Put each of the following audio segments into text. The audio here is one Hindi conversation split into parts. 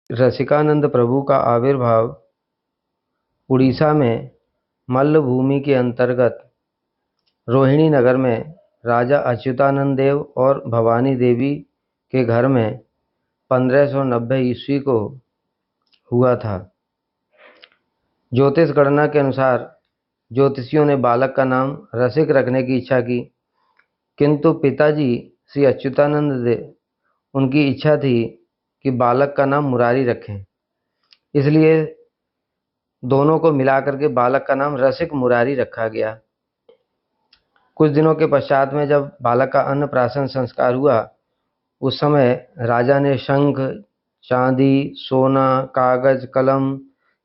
रसिकानंद प्रभु का आविर्भाव उड़ीसा में मल्लभूमि के अंतर्गत रोहिणी नगर में राजा अच्युतानंद देव और भवानी देवी के घर में 1590 ईस्वी को हुआ था। ज्योतिष गणना के अनुसार ज्योतिषियों ने बालक का नाम रसिक रखने की इच्छा की, किंतु पिताजी श्री अच्युतानंद देव उनकी इच्छा थी कि बालक का नाम मुरारी रखें। इसलिए दोनों को मिलाकर के बालक का नाम रसिक मुरारी रखा गया। कुछ दिनों के पश्चात में जब बालक का अन्नप्राशन संस्कार हुआ, उस समय राजा ने शंख, चांदी, सोना, कागज, कलम,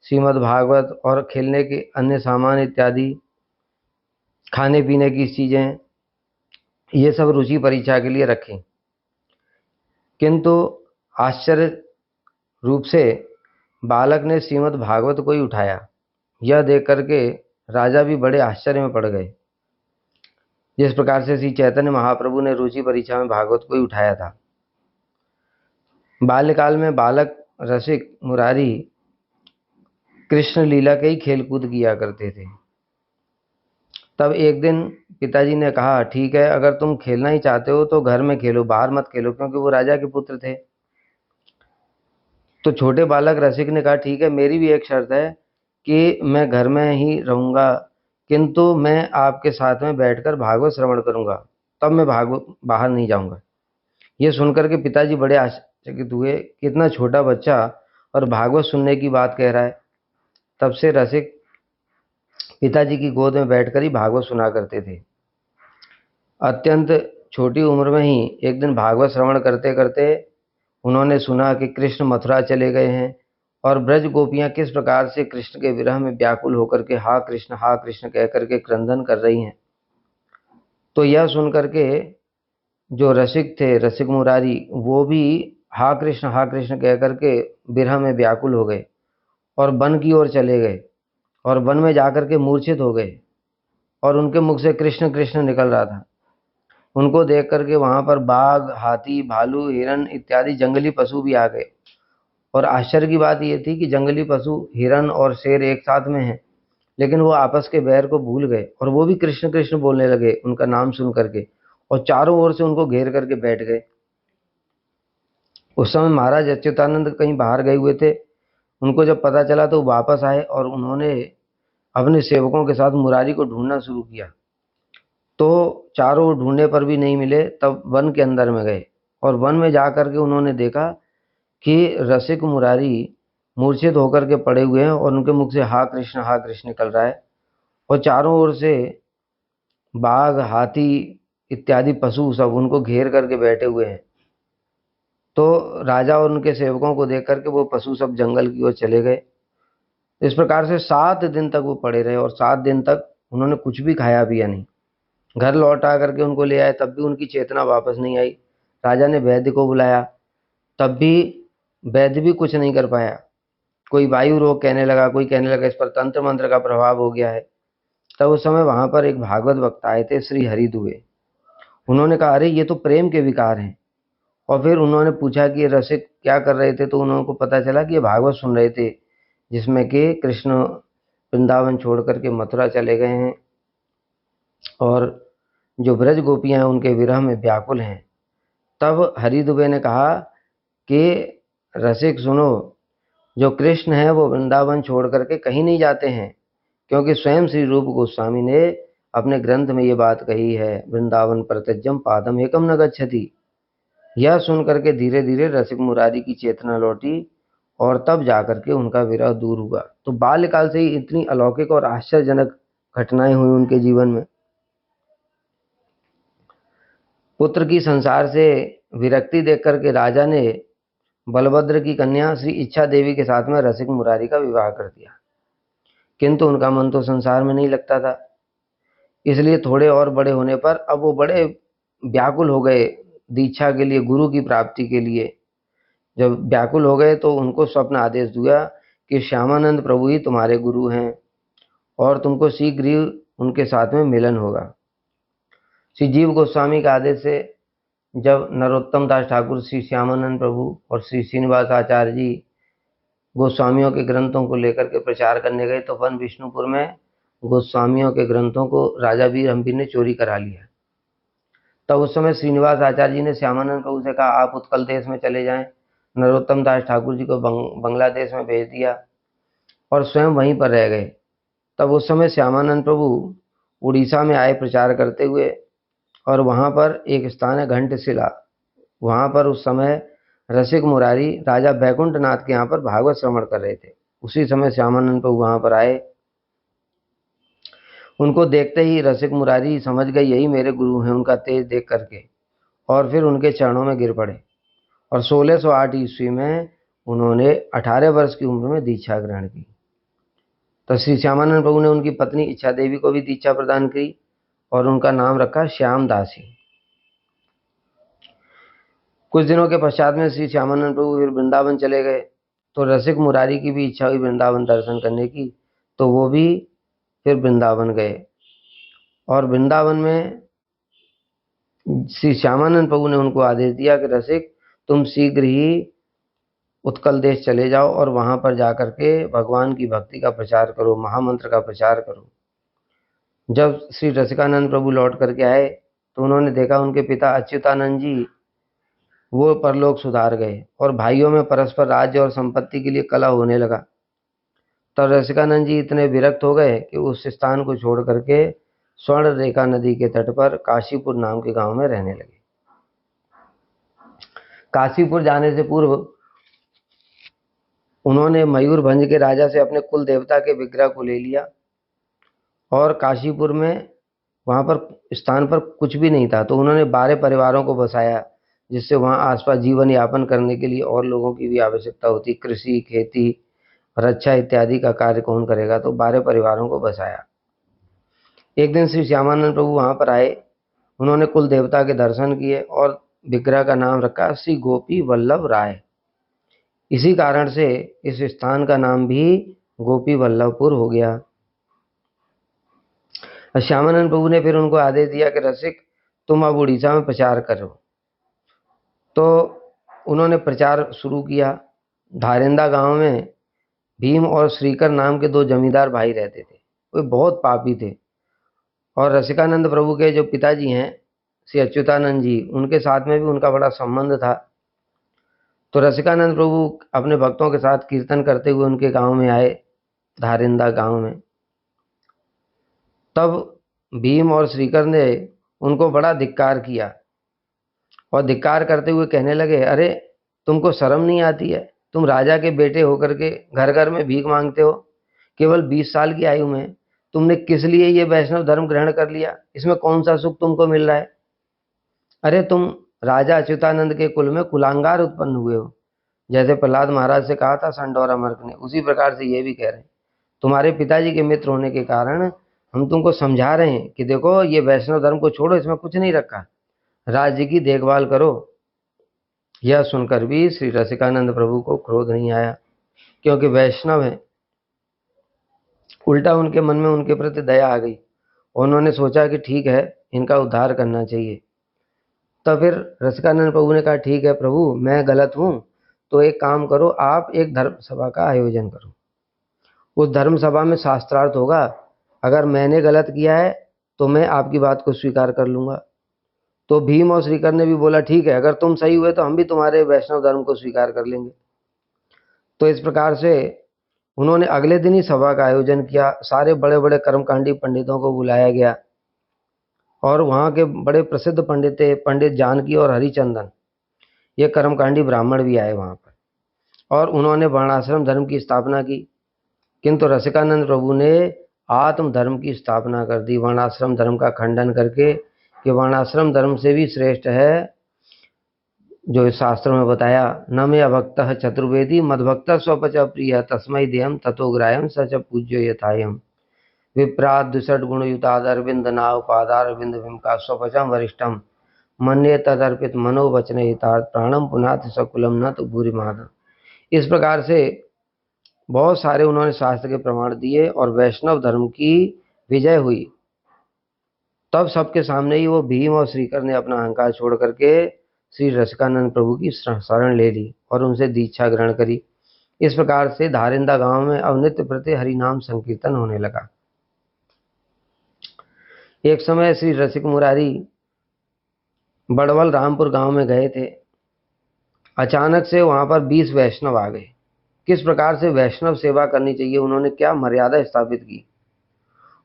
श्रीमद् भागवत और खेलने के अन्य सामान इत्यादि खाने पीने की चीज़ें, ये सब रुचि परीक्षा के लिए रखी। किंतु आश्चर्य रूप से बालक ने श्रीमद् भागवत को ही उठाया। यह देख करके राजा भी बड़े आश्चर्य में पड़ गए। जिस प्रकार से श्री चैतन्य महाप्रभु ने रुचि परीक्षा में भागवत को ही उठाया था। बाल्यकाल में बालक रसिक मुरारी कृष्ण लीला के ही खेलकूद किया करते थे। तब एक दिन पिताजी ने कहा, ठीक है, अगर तुम खेलना ही चाहते हो तो घर में खेलो, बाहर मत खेलो, क्योंकि वो राजा के पुत्र थे। तो छोटे बालक रसिक ने कहा, ठीक है, मेरी भी एक शर्त है कि मैं घर में ही रहूंगा, किंतु मैं आपके साथ में बैठकर भागवत श्रवण करूंगा, तब मैं भागवत बाहर नहीं जाऊंगा। ये सुनकर के पिताजी बड़े आश्चर्यचकित हुए कि इतना छोटा बच्चा और भागवत सुनने की बात कह रहा है। तब से रसिक पिताजी की गोद में बैठकर ही भागवत सुना करते थे। अत्यंत छोटी उम्र में ही एक दिन भागवत श्रवण करते करते उन्होंने सुना कि कृष्ण मथुरा चले गए हैं और ब्रज गोपियां किस प्रकार से कृष्ण के विरह में व्याकुल होकर के हा कृष्ण कह करके क्रंदन कर रही हैं। तो यह सुन करके जो रसिक थे, रसिक मुरारी, वो भी हा कृष्ण कह करके विरह में व्याकुल हो गए और वन की ओर चले गए और वन में जाकर के मूर्छित हो गए और उनके मुख से कृष्ण कृष्ण निकल रहा था। उनको देख करके वहां पर बाघ, हाथी, भालू, हिरन इत्यादि जंगली पशु भी आ गए। और आश्चर्य की बात यह थी कि जंगली पशु हिरन और शेर एक साथ में हैं, लेकिन वो आपस के बैर को भूल गए और वो भी कृष्ण कृष्ण बोलने लगे उनका नाम सुन करके, और चारों ओर से उनको घेर करके बैठ गए। उस समय महाराज अच्युतानंद कहीं बाहर गए हुए थे। उनको जब पता चला तो वापस आए और उन्होंने अपने सेवकों के साथ मुरारी को ढूंढना शुरू किया। तो चारों ओर ढूंढने पर भी नहीं मिले। तब वन के अंदर में गए और वन में जा करके उन्होंने देखा कि रसिक मुरारी मूर्छित होकर के पड़े हुए हैं और उनके मुख से हा कृष्ण निकल रहा है और चारों ओर से बाघ, हाथी इत्यादि पशु सब उनको घेर करके बैठे हुए हैं। तो राजा और उनके सेवकों को देख करके वो पशु सब जंगल की ओर चले गए। इस प्रकार से 7 दिन तक वो पड़े रहे और 7 दिन तक उन्होंने कुछ भी खाया पिया नहीं। घर लौट आ करके उनको ले आए, तब भी उनकी चेतना वापस नहीं आई। राजा ने वैद्य को बुलाया, तब भी वैद्य भी कुछ नहीं कर पाया। कोई वायु रोग कहने लगा, कोई कहने लगा इस पर तंत्र मंत्र का प्रभाव हो गया है। तब उस समय वहां पर एक भागवत वक्ता आए थे, श्री हरि दुबे। उन्होंने कहा, अरे ये तो प्रेम के विकार हैं। और फिर उन्होंने पूछा कि ये रसिक क्या कर रहे थे, तो उन्होंने को पता चला कि ये भागवत सुन रहे थे, जिसमें कि कृष्ण वृंदावन छोड़ करके मथुरा चले गए हैं और जो ब्रज गोपियां हैं उनके विरह में व्याकुल हैं। तब हरि दुबे ने कहा कि रसिक सुनो, जो कृष्ण है वो वृंदावन छोड़ करके कहीं नहीं जाते हैं, क्योंकि स्वयं श्री रूप गोस्वामी ने अपने ग्रंथ में ये बात कही है, वृंदावन प्रत्यज्यम पादम एकम न गच्छति। यह सुन करके धीरे धीरे रसिक मुरारी की चेतना लौटी और तब जाकर के उनका विरह दूर हुआ। तो बाल्यकाल से ही इतनी अलौकिक और आश्चर्यजनक घटनाएं हुई उनके जीवन में। पुत्र की संसार से विरक्ति देख करके राजा ने बलभद्र की कन्या श्री इच्छा देवी के साथ में रसिक मुरारी का विवाह कर दिया, किंतु उनका मन तो संसार में नहीं लगता था। इसलिए थोड़े और बड़े होने पर अब वो बड़े व्याकुल हो गए दीक्षा के लिए, गुरु की प्राप्ति के लिए। जब व्याकुल हो गए तो उनको स्वप्न आदेश दिया कि श्यामानंद प्रभु ही तुम्हारे गुरु हैं और तुमको शीघ्र ही उनके साथ में मिलन होगा। श्री जीव गोस्वामी के आदेश से जब नरोत्तम दास ठाकुर, श्री श्यामानंद प्रभु और श्री श्रीनिवास आचार्य जी गोस्वामियों के ग्रंथों को लेकर के प्रचार करने गए तो वन विष्णुपुर में गोस्वामियों के ग्रंथों को राजा वीर हम्पी ने चोरी करा लिया। तब उस समय श्रीनिवास आचार्य जी ने श्यामानंद प्रभु से कहा आप उत्कल देश में चले जाएं। नरोत्तम दास ठाकुर जी को बांग्लादेश में भेज दिया और स्वयं वहीं पर रह गए। तब उस समय श्यामानंद प्रभु उड़ीसा में आए प्रचार करते हुए, और वहाँ पर एक स्थान है घंटशिला, वहाँ पर उस समय रसिक मुरारी राजा बैकुंठ नाथ के यहाँ पर भागवत श्रवण कर रहे थे। उसी समय श्यामानंद प्रभु वहाँ पर आए। उनको देखते ही रसिक मुरारी समझ गए यही मेरे गुरु हैं, उनका तेज देख करके, और फिर उनके चरणों में गिर पड़े। और 1608 ईस्वी में उन्होंने 18 वर्ष की उम्र में दीक्षा ग्रहण की। तो श्री श्यामानंद प्रभु ने उनकी पत्नी इच्छा देवी को भी दीक्षा प्रदान की और उनका नाम रखा श्याम दासी। कुछ दिनों के पश्चात में श्री श्यामानंद प्रभु फिर वृंदावन चले गए। तो रसिक मुरारी की भी इच्छा हुई वृंदावन दर्शन करने की, तो वो भी फिर वृंदावन गए। और वृंदावन में श्री श्यामानंद प्रभु ने उनको आदेश दिया कि रसिक तुम शीघ्र ही उत्कल देश चले जाओ और वहां पर जाकर के भगवान की भक्ति का प्रचार करो, महामंत्र का प्रचार करो। जब श्री रसिकानंद प्रभु लौट करके आए तो उन्होंने देखा उनके पिता अच्युतानंद जी वो परलोक सुधार गए और भाइयों में परस्पर राज्य और संपत्ति के लिए कलह होने लगा। तब रसिकानंद जी इतने विरक्त हो गए कि उस स्थान को छोड़ करके स्वर्ण रेखा नदी के तट पर काशीपुर नाम के गांव में रहने लगे। काशीपुर जाने से पूर्व उन्होंने मयूरभंज के राजा से अपने कुल देवता के विग्रह को ले लिया और काशीपुर में वहाँ पर स्थान पर कुछ भी नहीं था, तो उन्होंने 12 परिवारों को बसाया, जिससे वहाँ आसपास जीवन यापन करने के लिए और लोगों की भी आवश्यकता होती। कृषि, खेती, रक्षा इत्यादि का कार्य कौन करेगा, तो 12 परिवारों को बसाया। एक दिन श्री श्यामानंद प्रभु वहाँ पर आए, उन्होंने कुल देवता के दर्शन किए और विग्रह का नाम रखा श्री गोपी वल्लभ राय। इसी कारण से इस स्थान का नाम भी गोपी वल्लभपुर हो गया। श्यामानंद प्रभु ने फिर उनको आदेश दिया कि रसिक तुम अब उड़ीसा में प्रचार करो। तो उन्होंने प्रचार शुरू किया। धारिंदा गांव में भीम और श्रीकर नाम के 2 जमींदार भाई रहते थे। वे बहुत पापी थे और रसिकानंद प्रभु के जो पिताजी हैं श्री अच्युतानंद जी, उनके साथ में भी उनका बड़ा संबंध था। तो रसिकानंद प्रभु अपने भक्तों के साथ कीर्तन करते हुए उनके गांव में आए, धारिंदा गांव में। तब भीम और श्रीकर ने उनको बड़ा धिक्कार किया और धिक्कार करते हुए कहने लगे, अरे तुमको शर्म नहीं आती है? तुम राजा के बेटे होकर के घर घर में भीख मांगते हो। केवल 20 साल की आयु में तुमने किस लिए ये वैष्णव धर्म ग्रहण कर लिया? इसमें कौन सा सुख तुमको मिल रहा है? अरे तुम राजा अच्युतानंद के कुल में कुलांगार उत्पन्न हुए हो। जैसे प्रहलाद महाराज से कहा था संडौरा मर्क ने, उसी प्रकार से ये भी कह रहे हैं। तुम्हारे पिताजी के मित्र होने के कारण हम तुमको समझा रहे हैं कि देखो ये वैष्णव धर्म को छोड़ो, इसमें कुछ नहीं रखा, राज्य की देखभाल करो। यह सुनकर भी श्री रसिकानंद प्रभु को क्रोध नहीं आया, क्योंकि वैष्णव है। उल्टा उनके मन में उनके प्रति दया आ गई। उन्होंने सोचा कि ठीक है, इनका उद्धार करना चाहिए। तो फिर रसिकानंद प्रभु ने कहा, ठीक है प्रभु, मैं गलत हूँ, तो एक काम करो, आप एक धर्म सभा का आयोजन करो। उस धर्म सभा में शास्त्रार्थ होगा। अगर मैंने गलत किया है तो मैं आपकी बात को स्वीकार कर लूंगा। तो भीम और श्रीकर ने भी बोला, ठीक है, अगर तुम सही हुए तो हम भी तुम्हारे वैष्णव धर्म को स्वीकार कर लेंगे। तो इस प्रकार से उन्होंने अगले दिन ही सभा का आयोजन किया। सारे बड़े बड़े कर्मकांडी पंडितों को बुलाया गया और वहाँ के बड़े प्रसिद्ध पंडित थे, पंडित जानकी और हरिचंदन, ये कर्मकांडी ब्राह्मण भी आए वहाँ पर, और उन्होंने वर्णाश्रम धर्म की स्थापना की। किंतु रसिकानंद प्रभु ने आत्म धर्म की स्थापना कर दी, वर्णाश्रम धर्म का खंडन करके कि वर्णाश्रम धर्म से भी श्रेष्ठ है जो इस शास्त्रों में बताया, न मे अभक्त चतुर्वेदी मद्भक्त स्वपच प्रिय तस्मै देयम तथोग्रायम सच पूज्यो यथायम विप्राद दुषट गुणयुतादरविंद नाव पादारविंद भीम का स्वपचम वरिष्ठम मन्ये तदर्पित मनोवचन हितार्थ प्राणम पुनाथ सकुलम न तो भूरि माधव। इस प्रकार से बहुत सारे उन्होंने शास्त्र के प्रमाण दिए और वैष्णव धर्म की विजय हुई। तब सबके सामने ही वो भीम और श्रीकर ने अपना अहंकार छोड़ करके श्री रसिकानंद प्रभु की शरण ले ली और उनसे दीक्षा ग्रहण करी। इस प्रकार से धारिंदा गांव में अब नित्य प्रति हरिनाम संकीर्तन होने लगा। एक समय श्री रसिक मुरारी बड़वल रामपुर गांव में गए थे। अचानक से वहां पर 20 वैष्णव आ गए। किस प्रकार से वैष्णव सेवा करनी चाहिए, उन्होंने क्या मर्यादा स्थापित की।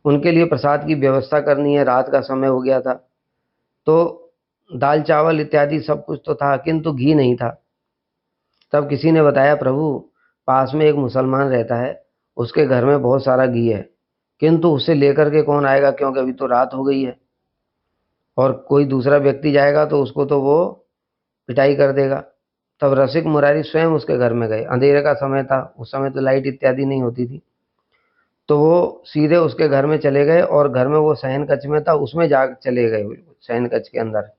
उनके लिए प्रसाद की व्यवस्था करनी है। रात का समय हो गया था, तो दाल चावल इत्यादि सब कुछ तो था, किंतु घी नहीं था। तब किसी ने बताया, प्रभु पास में एक मुसलमान रहता है, उसके घर में बहुत सारा घी है, किंतु उसे लेकर के कौन आएगा, क्योंकि अभी तो रात हो गई है और कोई दूसरा व्यक्ति जाएगा तो उसको तो वो पिटाई कर देगा। तब रसिक मुरारी स्वयं उसके घर में गए। अंधेरे का समय था, उस समय तो लाइट इत्यादि नहीं होती थी। तो वो सीधे उसके घर में चले गए और घर में वो शयन कक्ष में था, उसमें जा चले गए, बिल्कुल शयन कक्ष के अंदर।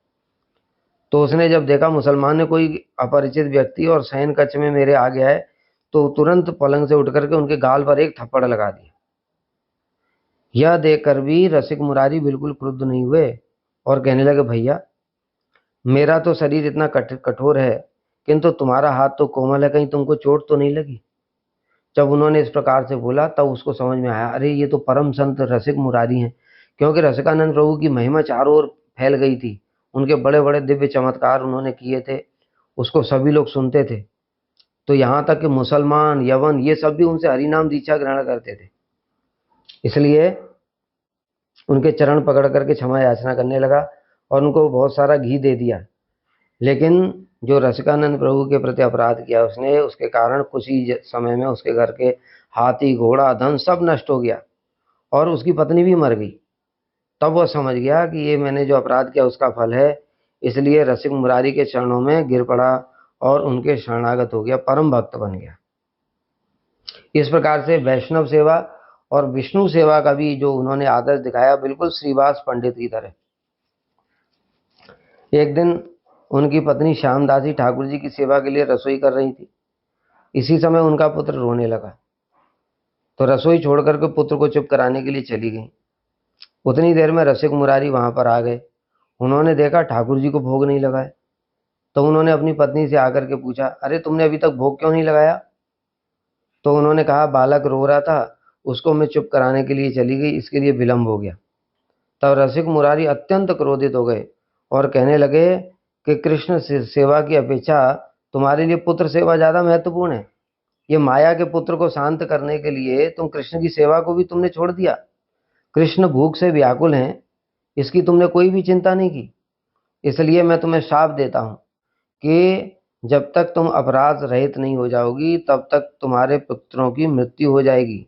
तो उसने जब देखा मुसलमान ने कोई अपरिचित व्यक्ति और शयन कक्ष में मेरे आ गया है, तो तुरंत पलंग से उठ करके उनके गाल पर एक थप्पड़ लगा दिया। यह देखकर भी रसिक मुरारी बिल्कुल क्रुद्ध नहीं हुए और कहने लगे, भैया मेरा तो शरीर इतना कठोर है, किंतु तुम्हारा हाथ तो कोमल है, कहीं तुमको चोट तो नहीं लगी। जब उन्होंने इस प्रकार से बोला तब उसको समझ में आया, अरे ये तो परम संत रसिक मुरारी हैं। क्योंकि रसिकानंद प्रभु की महिमा चारों ओर फैल गई थी। उनके बड़े बड़े दिव्य चमत्कार उन्होंने किए थे, उसको सभी लोग सुनते थे। तो यहाँ तक कि मुसलमान, यवन, ये सब भी उनसे हरिनाम दीक्षा ग्रहण करते थे। इसलिए उनके चरण पकड़ करके क्षमा याचना करने लगा और उनको बहुत सारा घी दे दिया। लेकिन जो रसिकानंद प्रभु के प्रति अपराध किया उसने, उसके कारण कुछ ही समय में उसके घर के हाथी, घोड़ा, धन सब नष्ट हो गया और उसकी पत्नी भी मर गई। तब वह समझ गया कि ये मैंने जो अपराध किया उसका फल है। इसलिए रसिक मुरारी के चरणों में गिर पड़ा और उनके शरणागत हो गया, परम भक्त बन गया। इस प्रकार से वैष्णव सेवा और विष्णु सेवा का भी जो उन्होंने आदर्श दिखाया, बिल्कुल श्रीवास पंडित की तरह। एक दिन उनकी पत्नी श्यामदासी ठाकुर जी की सेवा के लिए रसोई कर रही थी। इसी समय उनका पुत्र रोने लगा, तो रसोई छोड़ करके पुत्र को चुप कराने के लिए चली गई। उतनी देर में रसिक मुरारी वहां पर आ गए। उन्होंने देखा ठाकुर जी को भोग नहीं लगाए। तो उन्होंने अपनी पत्नी से आकर के पूछा, अरे तुमने अभी तक भोग क्यों नहीं लगाया। तो उन्होंने कहा, बालक रो रहा था, उसको मैं चुप कराने के लिए चली गई, इसके लिए विलंब हो गया। तब रसिक मुरारी अत्यंत क्रोधित हो गए और कहने लगे कि कृष्ण सेवा की अपेक्षा तुम्हारे लिए पुत्र सेवा ज्यादा महत्वपूर्ण है। ये माया के पुत्र को शांत करने के लिए तुम कृष्ण की सेवा को भी तुमने छोड़ दिया। कृष्ण भूख से व्याकुल हैं, इसकी तुमने कोई भी चिंता नहीं की। इसलिए मैं तुम्हें शाप देता हूं कि जब तक तुम अपराध रहित नहीं हो जाओगी तब तक तुम्हारे पुत्रों की मृत्यु हो जाएगी।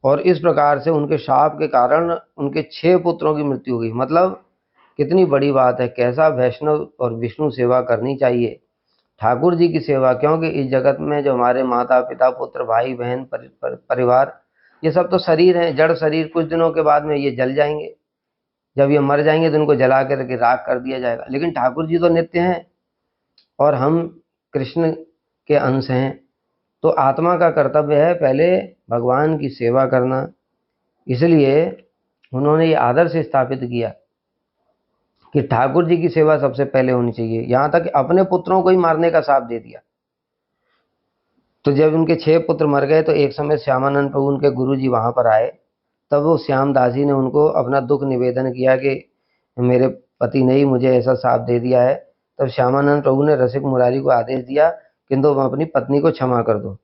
और इस प्रकार से उनके शाप के कारण उनके 6 पुत्रों की मृत्यु हुई। मतलब कितनी बड़ी बात है, कैसा वैष्णव और विष्णु सेवा करनी चाहिए, ठाकुर जी की सेवा। क्योंकि इस जगत में जो हमारे माता पिता, पुत्र, भाई बहन, परिवार, ये सब तो शरीर हैं, जड़ शरीर। कुछ दिनों के बाद में ये जल जाएंगे। जब ये मर जाएंगे तो इनको जला करके राख कर दिया जाएगा। लेकिन ठाकुर जी तो नित्य हैं और हम कृष्ण के अंश हैं। तो आत्मा का कर्तव्य है पहले भगवान की सेवा करना। इसलिए उन्होंने ये आदर्श स्थापित किया कि ठाकुर जी की सेवा सबसे पहले होनी चाहिए। यहां तक अपने पुत्रों को ही मारने का शाप दे दिया। तो जब उनके 6 पुत्र मर गए तो एक समय श्यामानंद प्रभु उनके गुरु जी वहां पर आए। तब वो श्यामदास जी ने उनको अपना दुख निवेदन किया कि मेरे पति ने ही मुझे ऐसा शाप दे दिया है। तब श्यामानंद प्रभु ने रसिक मुरारी को आदेश दिया, किंतु तुम अपनी पत्नी को क्षमा कर दो।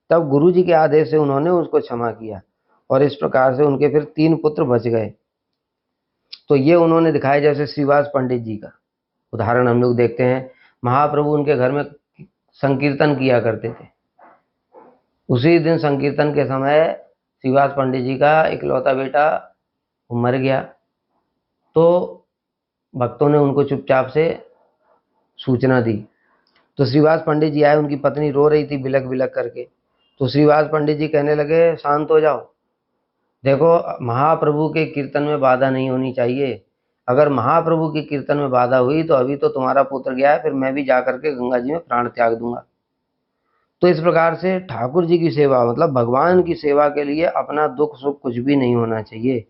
तब गुरु जी के आदेश से उन्होंने उसको क्षमा किया और इस प्रकार से उनके फिर 3 पुत्र बच गए। तो ये उन्होंने दिखाया। जैसे श्रीवास पंडित जी का उदाहरण हम लोग देखते हैं। महाप्रभु उनके घर में संकीर्तन किया करते थे। उसी दिन संकीर्तन के समय श्रीवास पंडित जी का इकलौता बेटा मर गया। तो भक्तों ने उनको चुपचाप से सूचना दी। तो श्रीवास पंडित जी आए, उनकी पत्नी रो रही थी बिलक बिलक करके। तो श्रीवास पंडित जी कहने लगे, शांत हो जाओ, देखो महाप्रभु के कीर्तन में बाधा नहीं होनी चाहिए। अगर महाप्रभु की कीर्तन में बाधा हुई तो अभी तो तुम्हारा पुत्र गया है, फिर मैं भी जाकर के गंगा जी में प्राण त्याग दूंगा। तो इस प्रकार से ठाकुर जी की सेवा, मतलब भगवान की सेवा के लिए अपना दुख सुख कुछ भी नहीं होना चाहिए।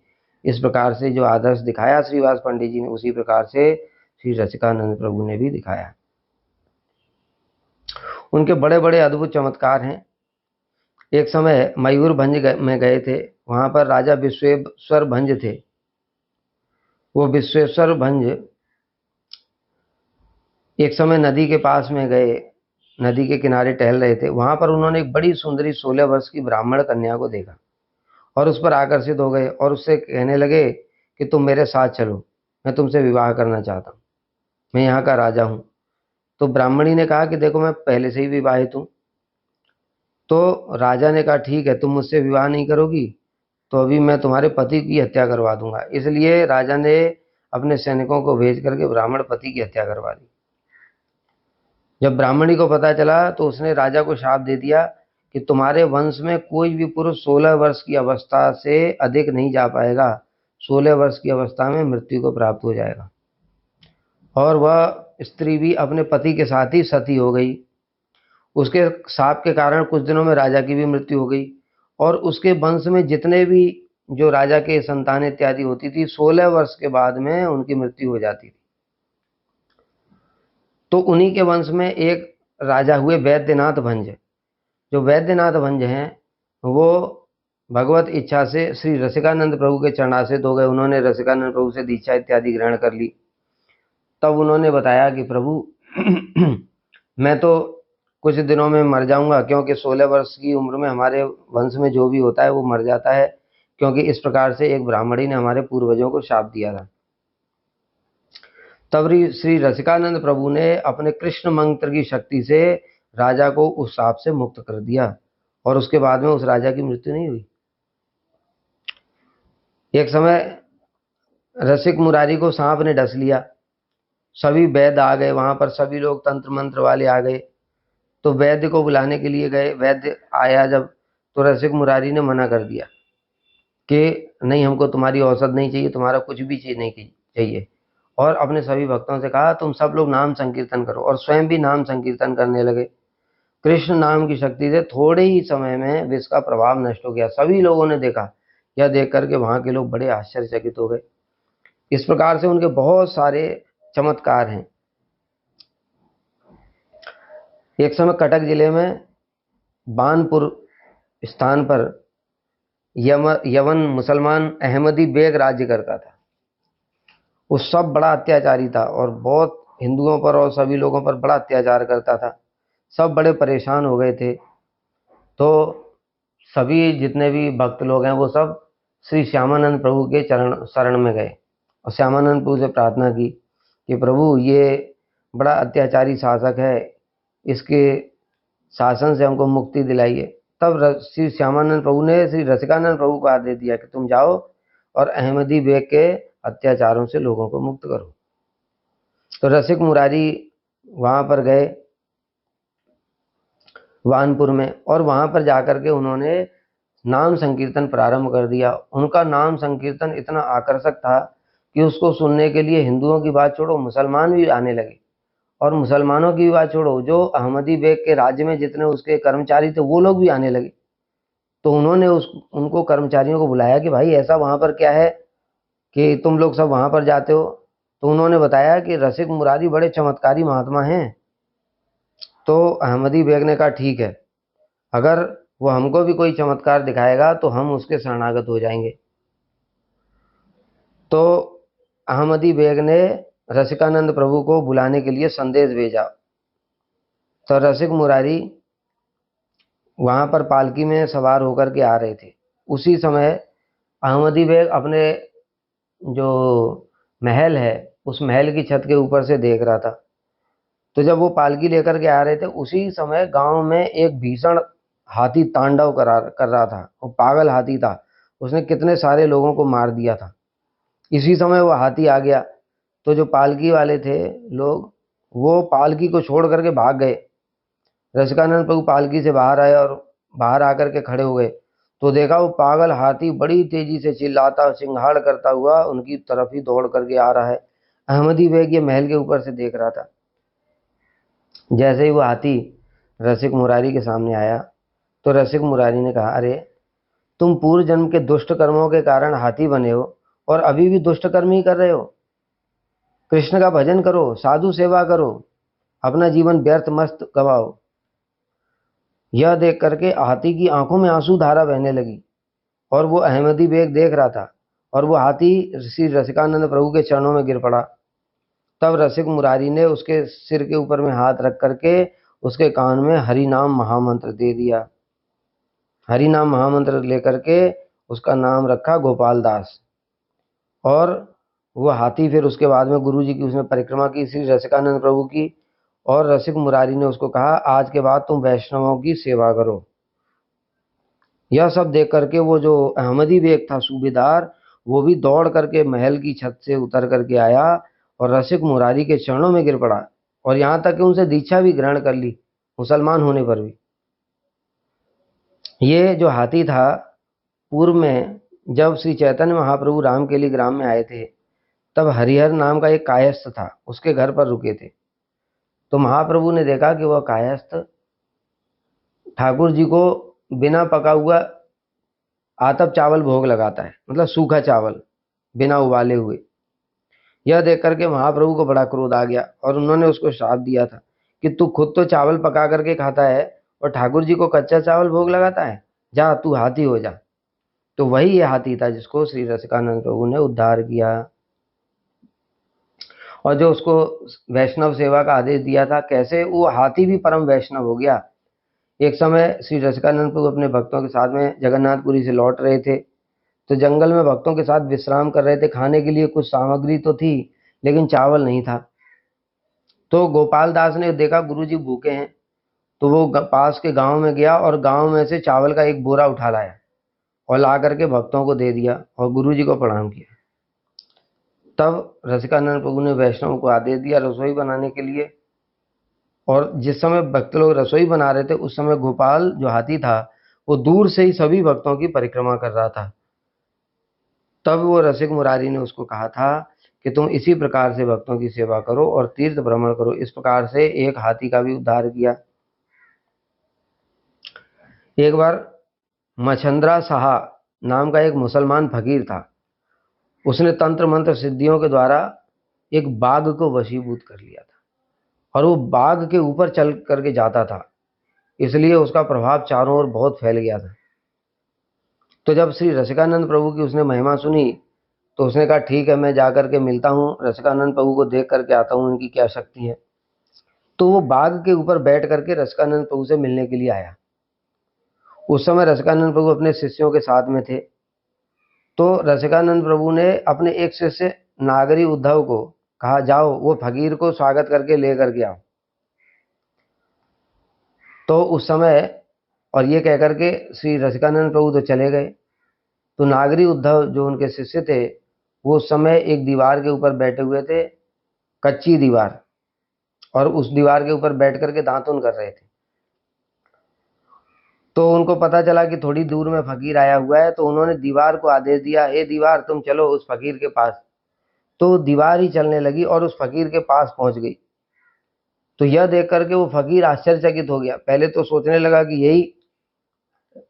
इस प्रकार से जो आदर्श दिखाया श्रीवास पंडित जी ने, उसी प्रकार से श्री रसिकानंद प्रभु ने भी दिखाया। उनके बड़े बड़े अद्भुत चमत्कार हैं। एक समय मयूरभंज में गए थे, वहां पर राजा विश्वेश्वर भंज थे। वो विश्वेश्वर भंज एक समय नदी के पास में गए, नदी के किनारे टहल रहे थे। वहां पर उन्होंने एक बड़ी सुंदरी 16 वर्ष की ब्राह्मण कन्या को देखा और उस पर आकर्षित हो गए और उससे कहने लगे कि तुम मेरे साथ चलो, मैं तुमसे विवाह करना चाहता हूँ, मैं यहाँ का राजा हूँ। तो ब्राह्मणी ने कहा कि देखो मैं पहले से ही विवाहित हूँ। तो राजा ने कहा ठीक है, तुम मुझसे विवाह नहीं करोगी तो अभी मैं तुम्हारे पति की हत्या करवा दूंगा। इसलिए राजा ने अपने सैनिकों को भेज करके ब्राह्मण पति की हत्या करवा दी। जब ब्राह्मणी को पता चला तो उसने राजा को शाप दे दिया कि तुम्हारे वंश में कोई भी पुरुष 16 वर्ष की अवस्था से अधिक नहीं जा पाएगा, 16 वर्ष की अवस्था में मृत्यु को प्राप्त हो जाएगा। और वह स्त्री भी अपने पति के साथ ही सती हो गई। उसके शाप के कारण कुछ दिनों में राजा की भी मृत्यु हो गई और उसके वंश में जितने भी जो राजा के संतान इत्यादि होती थी, 16 वर्ष के बाद में उनकी मृत्यु हो जाती थी। तो उन्हीं के वंश में एक राजा हुए वैद्यनाथ भंज। जो वैद्यनाथ भंज हैं वो भगवत इच्छा से श्री रसिकानंद प्रभु के चरणाश्रित हो गए। उन्होंने रसिकानंद प्रभु से दीक्षा इत्यादि ग्रहण कर ली। तब उन्होंने बताया कि प्रभु मैं तो कुछ दिनों में मर जाऊंगा, क्योंकि 16 वर्ष की उम्र में हमारे वंश में जो भी होता है वो मर जाता है, क्योंकि इस प्रकार से एक ब्राह्मणी ने हमारे पूर्वजों को शाप दिया था। तब श्री रसिकानंद प्रभु ने अपने कृष्ण मंत्र की शक्ति से राजा को उस शाप से मुक्त कर दिया और उसके बाद में उस राजा की मृत्यु नहीं हुई। एक समय रसिक मुरारी को सांप ने डस लिया। सभी वैद्य आ गए, वहां पर सभी लोग तंत्र मंत्र वाले आ गए। तो वैद्य को बुलाने के लिए गए। वैद्य आया जब तो रसिक मुरारी ने मना कर दिया कि नहीं, हमको तुम्हारी औषध नहीं चाहिए, तुम्हारा कुछ भी चीज नहीं चाहिए। और अपने सभी भक्तों से कहा तुम सब लोग नाम संकीर्तन करो, और स्वयं भी नाम संकीर्तन करने लगे। कृष्ण नाम की शक्ति से थोड़े ही समय में विष का प्रभाव नष्ट हो गया। सभी लोगों ने देखा, यह देख करके वहां के लोग बड़े आश्चर्यचकित हो गए। इस प्रकार से उनके बहुत सारे चमत्कार हैं। एक समय कटक जिले में बानपुर स्थान पर यवन मुसलमान अहमदी बेग राज्य करता था। वो सब बड़ा अत्याचारी था और बहुत हिंदुओं पर और सभी लोगों पर बड़ा अत्याचार करता था। सब बड़े परेशान हो गए थे। तो सभी जितने भी भक्त लोग हैं वो सब श्री श्यामानंद प्रभु के चरण शरण में गए और श्यामानंद प्रभु से प्रार्थना की कि प्रभु ये बड़ा अत्याचारी शासक है, इसके शासन से हमको मुक्ति दिलाइए। तब श्री श्यामानंद प्रभु ने श्री रसिकानंद प्रभु को आदेश दिया कि तुम जाओ और अहमदी बेग के अत्याचारों से लोगों को मुक्त करो। तो रसिक मुरारी वहां पर गए वानपुर में, और वहां पर जाकर के उन्होंने नाम संकीर्तन प्रारंभ कर दिया। उनका नाम संकीर्तन इतना आकर्षक था कि उसको सुनने के लिए हिंदुओं की बात छोड़ो, मुसलमान भी आने लगे। और मुसलमानों की बात छोड़ो, जो अहमदी बेग के राज्य में जितने उसके कर्मचारी थे वो लोग भी आने लगे। तो उन्होंने उनको कर्मचारियों को बुलाया कि भाई ऐसा वहां पर क्या है कि तुम लोग सब वहां पर जाते हो। तो उन्होंने बताया कि रसिक मुरारी बड़े चमत्कारी महात्मा हैं। तो अहमदी बेग ने कहा ठीक है, अगर वो हमको भी कोई चमत्कार दिखाएगा तो हम उसके शरणागत हो जाएंगे। तो अहमदी बेग ने रसिकानंद प्रभु को बुलाने के लिए संदेश भेजा। तो रसिक मुरारी वहां पर पालकी में सवार होकर के आ रहे थे। उसी समय अहमदी बेग अपने जो महल है उस महल की छत के ऊपर से देख रहा था। तो जब वो पालकी लेकर के आ रहे थे उसी समय गांव में एक भीषण हाथी तांडव कर रहा था। वो पागल हाथी था, उसने कितने सारे लोगों को मार दिया था। इसी समय वो हाथी आ गया। तो जो पालकी वाले थे लोग, वो पालकी को छोड़ करके भाग गए। रसिकानंद प्रभु पालकी से बाहर आए और बाहर आकर के खड़े हो गए तो देखा वो पागल हाथी बड़ी तेजी से चिल्लाता सिंघाड़ करता हुआ उनकी तरफ ही दौड़ करके आ रहा है। अहमदी बेग ये महल के ऊपर से देख रहा था। जैसे ही वो हाथी रसिक मुरारी के सामने आया तो रसिक मुरारी ने कहा, अरे तुम पूर्व जन्म के दुष्ट कर्मों के कारण हाथी बने हो और अभी भी दुष्ट कर्म ही कर रहे हो। कृष्ण का भजन करो, साधु सेवा करो, अपना जीवन व्यर्थ मस्त गवाओ। यह देख करके हाथी की आंखों में आंसू धारा बहने लगी और वो अहमदी बेग देख रहा था, और वो हाथी श्री रसिकानंद प्रभु के चरणों में गिर पड़ा। तब रसिक मुरारी ने उसके सिर के ऊपर में हाथ रख करके उसके कान में हरि नाम महामंत्र दे दिया। हरि नाम महामंत्र लेकर के उसका नाम रखा गोपाल दास। और वो हाथी फिर उसके बाद में गुरु जी की उसने परिक्रमा की श्री रसिकानंद प्रभु की, और रसिक मुरारी ने उसको कहा आज के बाद तुम वैष्णवों की सेवा करो। यह सब देख करके वो जो अहमदी बेग था सूबेदार, वो भी दौड़ करके महल की छत से उतर करके आया और रसिक मुरारी के चरणों में गिर पड़ा, और यहाँ तक कि उनसे दीक्षा भी ग्रहण कर ली मुसलमान होने पर भी। ये जो हाथी था, पूर्व में जब श्री चैतन्य महाप्रभु रामकेली ग्राम में आए थे, तब हरिहर नाम का एक कायस्थ था, उसके घर पर रुके थे। तो महाप्रभु ने देखा कि वह कायस्थ ठाकुर जी को बिना पका हुआ आतप चावल भोग लगाता है, मतलब सूखा चावल बिना उबाले हुए। यह देख करके महाप्रभु को बड़ा क्रोध आ गया और उन्होंने उसको श्राप दिया था कि तू खुद तो चावल पका करके खाता है और ठाकुर जी को कच्चा चावल भोग लगाता है, जा तू हाथी हो जा। तो वही ये हाथी था जिसको श्री रसिकानंद प्रभु ने उद्धार किया, और जो उसको वैष्णव सेवा का आदेश दिया था, कैसे वो हाथी भी परम वैष्णव हो गया। एक समय श्री रसिकानंद प्रभु अपने भक्तों के साथ में जगन्नाथपुरी से लौट रहे थे, तो जंगल में भक्तों के साथ विश्राम कर रहे थे। खाने के लिए कुछ सामग्री तो थी, लेकिन चावल नहीं था। तो गोपाल दास ने देखा गुरु जी भूखे हैं, तो वो पास के गांव में गया और गांव में से चावल का एक बोरा उठा लाया और ला करके भक्तों को दे दिया और गुरु जी को प्रणाम किया। तब रसिकानंद प्रभु ने वैष्णव को आदेश दिया रसोई बनाने के लिए, और जिस समय भक्त लोग रसोई बना रहे थे, उस समय गोपाल जो हाथी था वो दूर से ही सभी भक्तों की परिक्रमा कर रहा था। तब वो रसिक मुरारी ने उसको कहा था कि तुम इसी प्रकार से भक्तों की सेवा करो और तीर्थ भ्रमण करो। इस प्रकार से एक हाथी का भी उद्धार किया। एक बार मछंद्रा साहा नाम का एक मुसलमान फकीर था, उसने तंत्र मंत्र सिद्धियों के द्वारा एक बाघ को वशीभूत कर लिया था, और वो बाघ के ऊपर चल करके जाता था, इसलिए उसका प्रभाव चारों ओर बहुत फैल गया था। तो जब श्री रसिकानंद प्रभु की उसने महिमा सुनी, तो उसने कहा ठीक है, मैं जाकर के मिलता हूँ रसिकानंद प्रभु को, देख करके आता हूँ उनकी क्या शक्ति है। तो वो बाघ के ऊपर बैठ करके रसिकानंद प्रभु से मिलने के लिए आया। उस समय रसिकानंद प्रभु अपने शिष्यों के साथ में थे। तो रसिकानंद प्रभु ने अपने एक शिष्य नागरी उद्धव को कहा जाओ वो फकीर को स्वागत करके ले करके आओ। तो उस समय और ये कह करके श्री रसिकानंद प्रभु तो चले गए। तो नागरी उद्धव जो उनके शिष्य थे, वो उस समय एक दीवार के ऊपर बैठे हुए थे, कच्ची दीवार, और उस दीवार के ऊपर बैठ करके दातुन कर रहे थे। तो उनको पता चला कि थोड़ी दूर में फकीर आया हुआ है, तो उन्होंने दीवार को आदेश दिया, हे दीवार तुम चलो उस फकीर के पास। तो दीवार ही चलने लगी और उस फकीर के पास पहुंच गई। तो यह देख करके वो फकीर आश्चर्यचकित हो गया। पहले तो सोचने लगा कि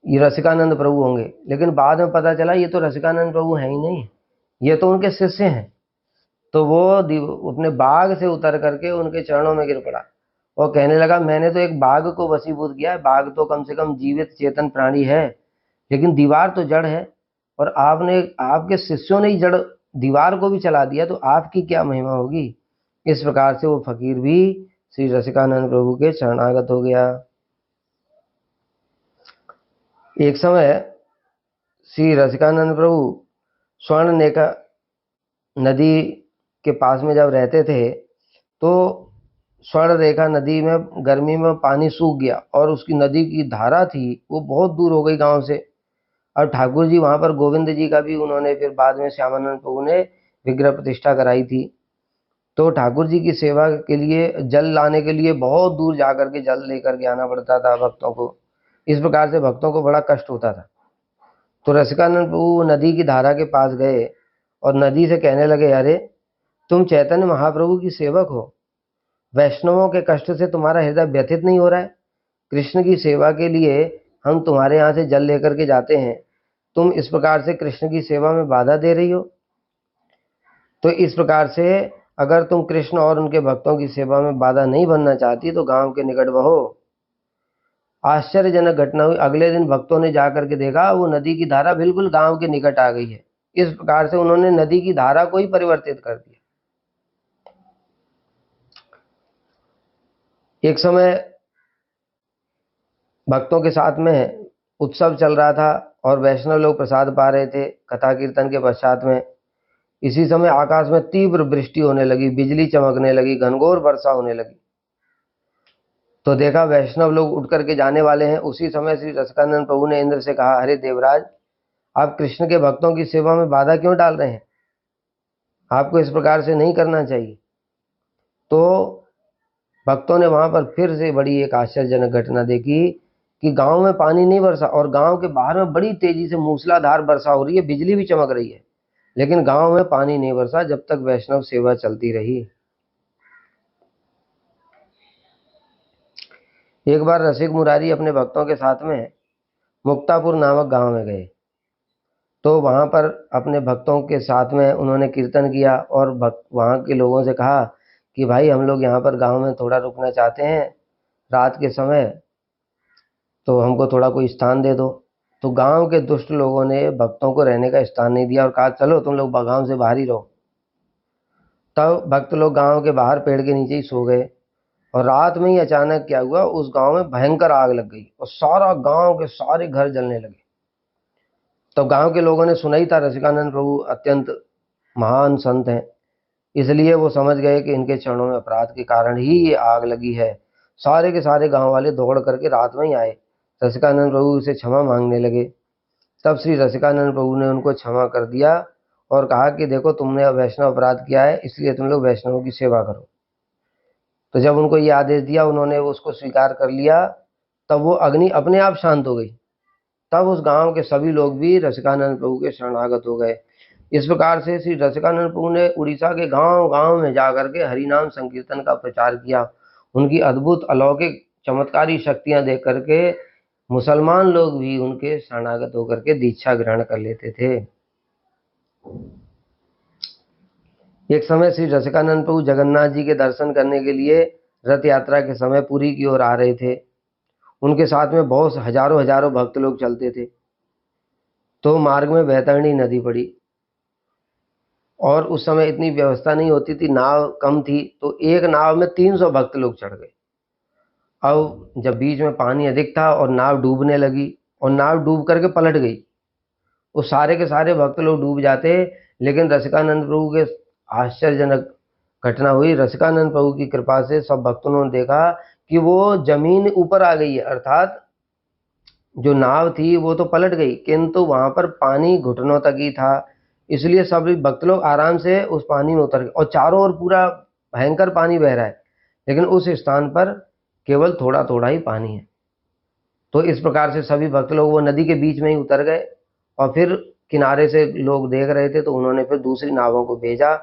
ये रसिकानंद प्रभु होंगे, लेकिन बाद में पता चला ये तो रसिकानंद प्रभु हैं ही नहीं, ये तो उनके शिष्य हैं। तो वो अपने बाघ से उतर करके उनके चरणों में गिर पड़ा और कहने लगा मैंने तो एक बाघ को वशीभूत किया है, बाघ तो कम से कम जीवित चेतन प्राणी है, लेकिन दीवार तो जड़ है, और आपने आपके शिष्यों ने ही जड़ दीवार को भी चला दिया, तो आपकी क्या महिमा होगी। इस प्रकार से वो फकीर भी श्री रसिकानंद प्रभु के शरणागत हो गया। एक समय श्री रसिकानंद प्रभु स्वर्णरेखा नदी के पास में जब रहते थे, तो स्वर्णरेखा नदी में गर्मी में पानी सूख गया और उसकी नदी की धारा थी वो बहुत दूर हो गई गांव से। और ठाकुर जी वहां पर गोविंद जी का भी उन्होंने फिर बाद में श्यामानंद प्रभु ने विग्रह प्रतिष्ठा कराई थी। तो ठाकुर जी की सेवा के लिए जल लाने के लिए बहुत दूर जाकर के जल लेकर के आना पड़ता था भक्तों को। इस प्रकार से भक्तों को बड़ा कष्ट होता था। तो रसिकानंद प्रभु नदी की धारा के पास गए और नदी से कहने लगे, अरे तुम चैतन्य महाप्रभु की सेवक हो, वैष्णवों के कष्ट से तुम्हारा हृदय व्यथित नहीं हो रहा है। कृष्ण की सेवा के लिए हम तुम्हारे यहाँ से जल लेकर के जाते हैं, तुम इस प्रकार से कृष्ण की सेवा में बाधा दे रही हो। तो इस प्रकार से अगर तुम कृष्ण और उनके भक्तों की सेवा में बाधा नहीं बनना चाहती तो गांव के निकट बहो आश्चर्यजनक घटना हुई। अगले दिन भक्तों ने जाकर के देखा वो नदी की धारा बिल्कुल गांव के निकट आ गई है। इस प्रकार से उन्होंने नदी की धारा को ही परिवर्तित कर दिया। एक समय भक्तों के साथ में उत्सव चल रहा था और वैष्णव लोग प्रसाद पा रहे थे कथा कीर्तन के पश्चात में। इसी समय आकाश में तीव्र वृष्टि होने लगी, बिजली चमकने लगी, घनघोर वर्षा होने लगी। तो देखा वैष्णव लोग उठ करके जाने वाले हैं। उसी समय श्री रसिकानंद प्रभु ने इंद्र से कहा, अरे देवराज, आप कृष्ण के भक्तों की सेवा में बाधा क्यों डाल रहे हैं? आपको इस प्रकार से नहीं करना चाहिए। तो भक्तों ने वहां पर फिर से बड़ी एक आश्चर्यजनक घटना देखी कि गांव में पानी नहीं बरसा और गांव के बाहर में बड़ी तेजी से मूसलाधार वर्षा हो रही है, बिजली भी चमक रही है, लेकिन गांव में पानी नहीं बरसा जब तक वैष्णव सेवा चलती रही। एक बार रसिक मुरारी अपने भक्तों के साथ में मुक्तापुर नामक गांव में गए। तो वहां पर अपने भक्तों के साथ में उन्होंने कीर्तन किया और वहां के लोगों से कहा कि भाई हम लोग यहाँ पर गांव में थोड़ा रुकना चाहते हैं रात के समय, तो हमको थोड़ा कोई स्थान दे दो। तो गांव के दुष्ट लोगों ने भक्तों को रहने का स्थान नहीं दिया और कहा चलो तुम लोग गांव से बाहर ही रहो। तब भक्त लोग गांव के बाहर पेड़ के नीचे ही सो गए और रात में ही अचानक क्या हुआ, उस गांव में भयंकर आग लग गई और सारा गांव के सारे घर जलने लगे। तो गांव के लोगों ने सुना ही था रसिकानंद प्रभु अत्यंत महान संत हैं, इसलिए वो समझ गए कि इनके चरणों में अपराध के कारण ही ये आग लगी है। सारे के सारे गांव वाले दौड़ करके रात में ही आए, रसिकानंद प्रभु से क्षमा मांगने लगे। तब श्री रसिकानंद प्रभु ने उनको क्षमा कर दिया और कहा कि देखो तुमने वैष्णव अपराध किया है, इसलिए तुम लोग वैष्णवों की सेवा करो। तो जब उनको ये आदेश दिया उन्होंने उसको स्वीकार कर लिया, तब वो अग्नि अपने आप शांत हो गई। तब उस गांव के सभी लोग भी रसिकानंद प्रभु के शरणागत हो गए। इस प्रकार से श्री रसिकानंद प्रभु ने उड़ीसा के गांव गांव में जाकर के हरिनाम संकीर्तन का प्रचार किया। उनकी अद्भुत अलौकिक चमत्कारी शक्तियां देख करके मुसलमान लोग भी उनके शरणागत होकर के दीक्षा ग्रहण कर लेते थे। एक समय श्री रसिकानंद प्रभु जगन्नाथ जी के दर्शन करने के लिए रथ यात्रा के समय पुरी की ओर आ रहे थे। उनके साथ में बहुत हजारों हजारों भक्त लोग चलते थे। तो मार्ग में बैतरणी नदी पड़ी और उस समय इतनी व्यवस्था नहीं होती थी, नाव कम थी, तो एक नाव में 300 भक्त लोग चढ़ गए। अब जब बीच में पानी अधिक था और नाव डूबने लगी और नाव डूब करके पलट गई, वो सारे के सारे भक्त लोग डूब जाते। लेकिन रसिकानंद प्रभु के आश्चर्यजनक घटना हुई। रसिकानंद प्रभु की कृपा से सब भक्तों ने देखा कि वो जमीन ऊपर आ गई है, अर्थात जो नाव थी वो तो पलट गई किंतु वहां पर पानी घुटनों तक ही था। इसलिए सभी भक्त लोग आराम से उस पानी में उतर गए और चारों ओर पूरा भयंकर पानी बह रहा है, लेकिन उस स्थान पर केवल थोड़ा थोड़ा ही पानी है। तो इस प्रकार से सभी भक्त लोग वो नदी के बीच में ही उतर गए और फिर किनारे से लोग देख रहे थे तो उन्होंने फिर दूसरी नावों को भेजा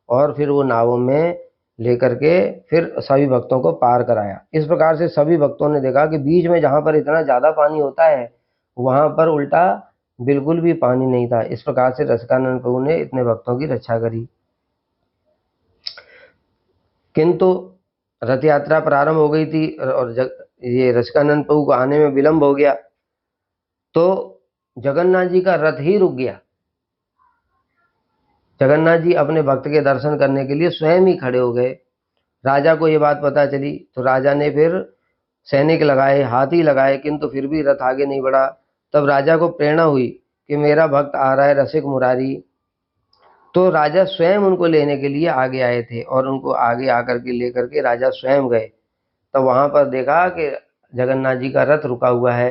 और फिर वो नावों में लेकर के फिर सभी भक्तों को पार कराया। इस प्रकार से सभी भक्तों ने देखा कि बीच में जहां पर इतना ज्यादा पानी होता है वहां पर उल्टा बिल्कुल भी पानी नहीं था। इस प्रकार से रसिकानंद प्रभु ने इतने भक्तों की रक्षा करी। किंतु रथ यात्रा प्रारंभ हो गई थी और ये रसिकानंद प्रभु को आने में विलंब हो गया, तो जगन्नाथ जी का रथ ही रुक गया। जगन्नाथ जी अपने भक्त के दर्शन करने के लिए स्वयं ही खड़े हो गए। राजा को ये बात पता चली तो राजा ने फिर सैनिक लगाए, हाथी लगाए, किंतु फिर भी रथ आगे नहीं बढ़ा। तब राजा को प्रेरणा हुई कि मेरा भक्त आ रहा है रसिक मुरारी। तो राजा स्वयं उनको लेने के लिए आगे आए थे और उनको आगे आकर के लेकर के राजा स्वयं गए। तो वहां पर देखा कि जगन्नाथ जी का रथ रुका हुआ है।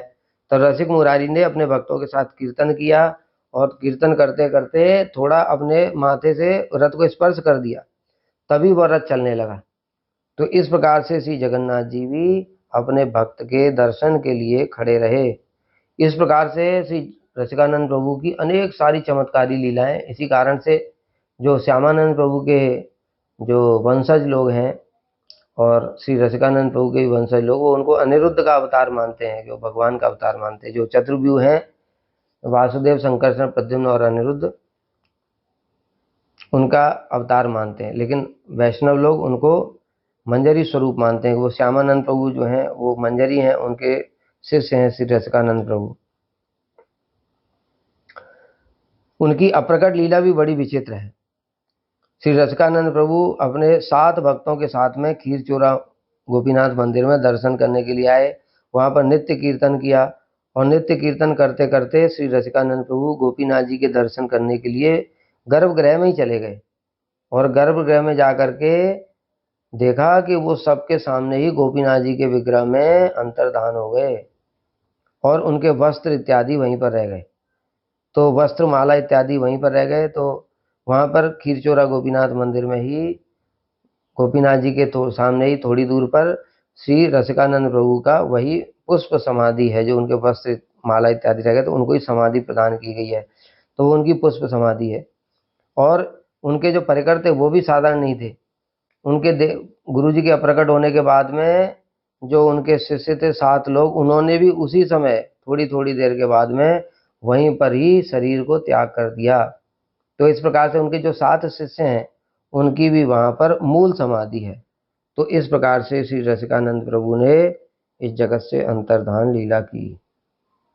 तो रसिक मुरारी ने अपने भक्तों के साथ कीर्तन किया और कीर्तन करते करते थोड़ा अपने माथे से रथ को स्पर्श कर दिया, तभी वह रथ चलने लगा। तो इस प्रकार से श्री जगन्नाथ जी भी अपने भक्त के दर्शन के लिए खड़े रहे। इस प्रकार से श्री रसिकानंद प्रभु की अनेक सारी चमत्कारी लीलाएं, इसी कारण से जो श्यामानंद प्रभु के जो वंशज लोग हैं और श्री रसिकानंद प्रभु के वंशज लोग वो उनको अनिरुद्ध का अवतार मानते हैं, जो भगवान का अवतार मानते हैं। जो चतुर्व्यूह हैं वासुदेव, संकर्षण, प्रद्युम्न और अनिरुद्ध, उनका अवतार मानते हैं। लेकिन वैष्णव लोग उनको मंजरी स्वरूप मानते हैं। वो श्यामानंद प्रभु जो हैं वो मंजरी हैं, उनके शिष्य हैं श्री रसिकानंद प्रभु। उनकी अप्रकट लीला भी बड़ी विचित्र है। श्री रसिकानंद प्रभु अपने 7 भक्तों के साथ में खीरचोरा गोपीनाथ मंदिर में दर्शन करने के लिए आए। वहाँ पर नित्य कीर्तन किया और नित्य कीर्तन करते करते श्री रसिकानंद प्रभु गोपीनाथ जी के दर्शन करने के लिए गर्भगृह में ही चले गए। और गर्भगृह में जाकर के देखा कि वो सबके सामने ही गोपीनाथ जी के विग्रह में अंतर्धान हो गए और उनके वस्त्र इत्यादि वहीं पर रह गए। तो वस्त्र माला इत्यादि वहीं पर रह गए। तो वहाँ पर खीरचोरा गोपीनाथ मंदिर में ही गोपीनाथ जी के सामने ही थोड़ी दूर पर श्री रसिकानंद प्रभु का वही पुष्प समाधि है, जो उनके वस्त्र माला इत्यादि रह गए तो उनको ही समाधि प्रदान की गई है। तो वो उनकी पुष्प समाधि है। और उनके जो परिकर थे वो भी साधारण नहीं थे। उनके गुरु जी के अप्रकट होने के बाद में जो उनके शिष्य थे 7 लोग, उन्होंने भी उसी समय थोड़ी थोड़ी देर के बाद में वहीं पर ही शरीर को त्याग कर दिया। तो इस प्रकार से उनके जो 7 शिष्य हैं उनकी भी वहाँ पर मूल समाधि है। तो इस प्रकार से श्री रसिकानंद प्रभु ने इस जगत से अंतर्धान लीला की।